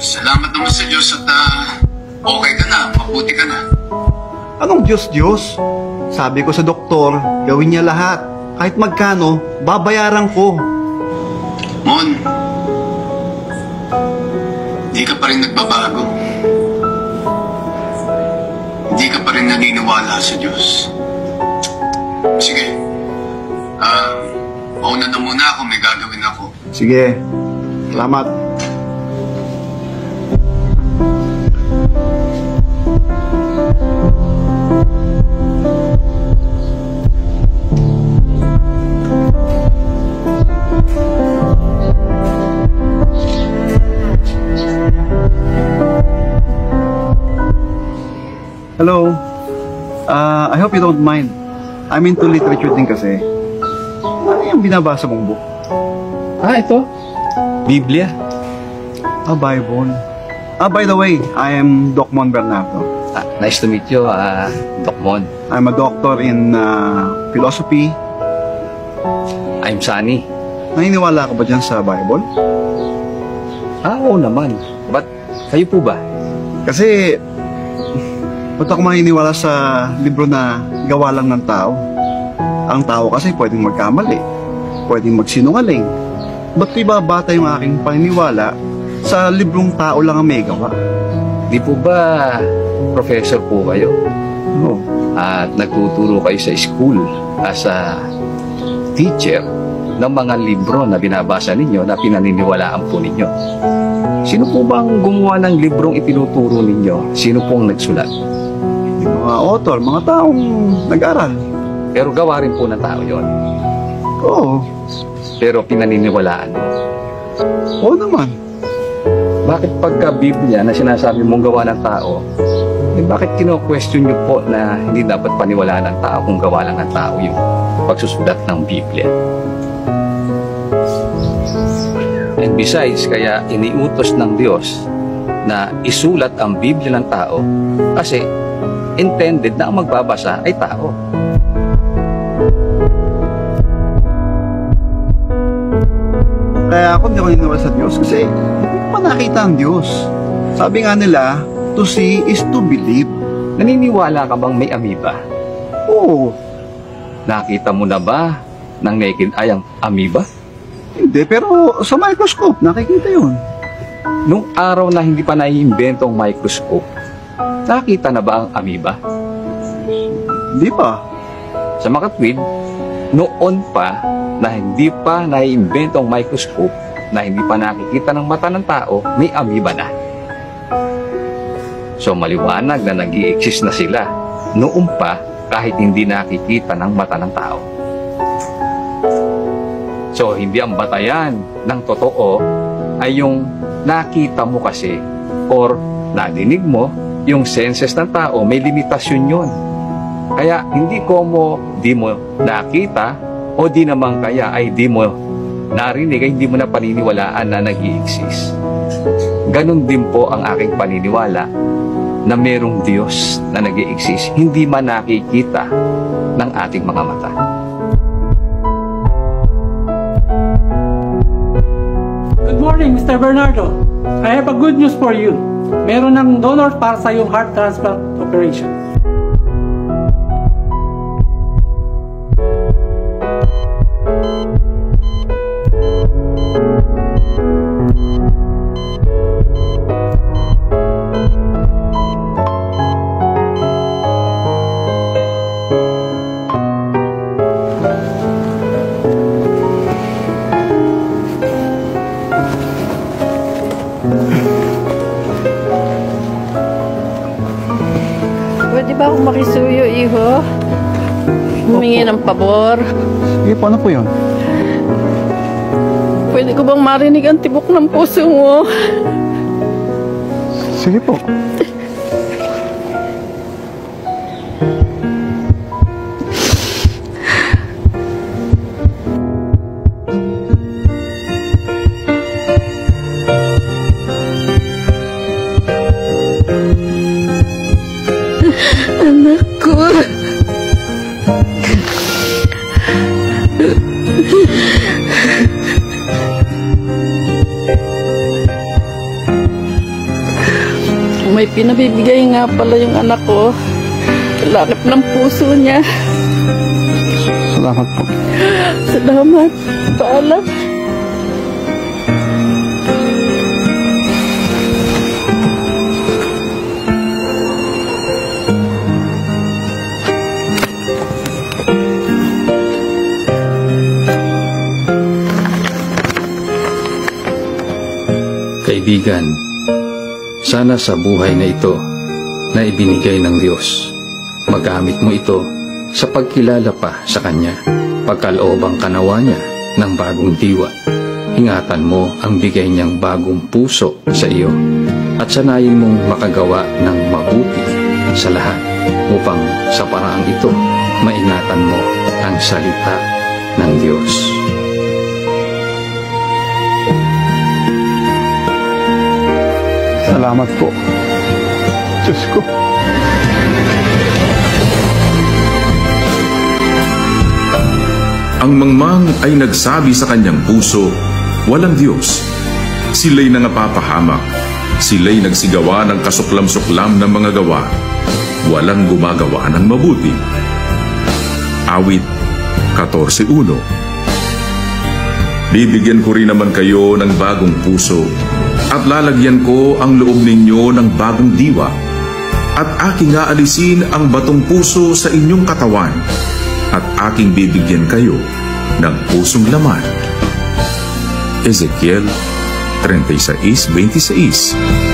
Salamat naman sa Diyos at okay ka na, mabuti ka na. Anong Diyos? Sabi ko sa doktor, gawin niya lahat. Kahit magkano, babayaran ko. Mon, di ka pa rin nagbabago. Hindi ka pa rin naniniwala sa Diyos. Sige, mauna na muna ako, may gagawin ako. Sige, salamat. Hello. I hope you don't mind. I'm into literature din kasi. Ano yung binabasa mong book? Ito. Biblia. Bible. By the way, I am Doc Mon Bernardo. Nice to meet you, Doc Mon. I'm a doctor in philosophy. I'm Sunny. Naniniwala ka ba dyan sa Bible? Oo naman. But, kayo po ba? Kasi, ba't ako maniniwala sa libro na gawa lang ng tao? Ang tao kasi pwedeng magkamali, pwedeng magsinungaling. Ba't ko ibabata yung aking paniniwala sa librong tao lang ang may gawa? Di po ba professor po kayo? Oo. At nagtuturo kayo sa school as a teacher ng mga libro na binabasa ninyo na pinaniniwalaan po ninyo. Sino po bang gumawa ng librong itinuturo ninyo? Sino pong nagsulat? Yung mga author, mga taong nag-aral. Pero gawa rin po ng tao yon. Oo. Pero pinaniniwalaan mo. Oo naman. Bakit pagka Biblia na sinasabi mong gawa ng tao, bakit kino-question nyo po na hindi dapat paniwalaan ng tao kung gawa lang ng tao yung pagsusulat ng Biblia? And besides, kaya iniutos ng Diyos na isulat ang Biblia ng tao kasi intended na ang magbabasa ay tao. Kaya ako hindi ako naniniwala sa Diyos kasi hindi ko pa nakita ang Diyos. Sabi nga nila, to see is to believe. Naniniwala ka bang may amoeba? Oo. Nakita mo na ba ng naked eye ang amoeba? Hindi, pero sa microscope, nakikita yun. Nung araw na hindi pa naiimbento ang microscope, nakita na ba ang amoeba? Hindi pa. Sa makatwid, noon pa na hindi pa naiimbento ang microscope, na hindi pa nakikita ng mata ng tao, may amoeba na. So maliwanag na nag-i-exist na sila noon pa kahit hindi nakikita ng mata ng tao. So hindi ang batayan ng totoo ay yung nakita mo kasi or nadinig mo. Yung senses ng tao may limitasyon yun. Kaya hindi ko di mo nakita o di naman kaya ay di mo narinig ay hindi mo na paniniwalaan na nag-i-exist. Ganon din po ang aking paniniwala na merong Diyos na nag-i-exist, hindi man nakikita ng ating mga mata. Good morning, Mr. Bernardo. I have a good news for you. Meron ng donor para sa iyong heart transplant operation. Pwede ba akong makisuyo, iho? Humingi ng pabor. Sige, paano po yun? Pwede ko bang marinig ang tibok ng puso mo? Sige po. Anak ko. May pinabibigay nga pala yung anak ko. Kalakip ng puso niya. Salamat po. Salamat. Paalam. Kaibigan, sana sa buhay na ito na ibinigay ng Diyos, magamit mo ito sa pagkilala pa sa Kanya, pagkaloobang kanawa niya ng bagong diwa. Ingatan mo ang bigay niyang bagong puso sa iyo at sanayin mong makagawa ng mabuti sa lahat upang sa paraang ito maingatan mo ang salita ng Diyos. Salamat po. Diyos ko. Ang mangmang ay nagsabi sa kanyang puso, walang Diyos. Sila'y nangapapahamak. Sila'y nagsigawa ng kasuklam-suklam ng mga gawa. Walang gumagawa ng mabuti. Awit 14:1. Bibigyan ko rin naman kayo ng bagong puso at lalagyan ko ang loob ninyo ng bagong diwa at aking aalisin ang batong puso sa inyong katawan at aking bibigyan kayo ng pusong laman. Ezekiel 36:26.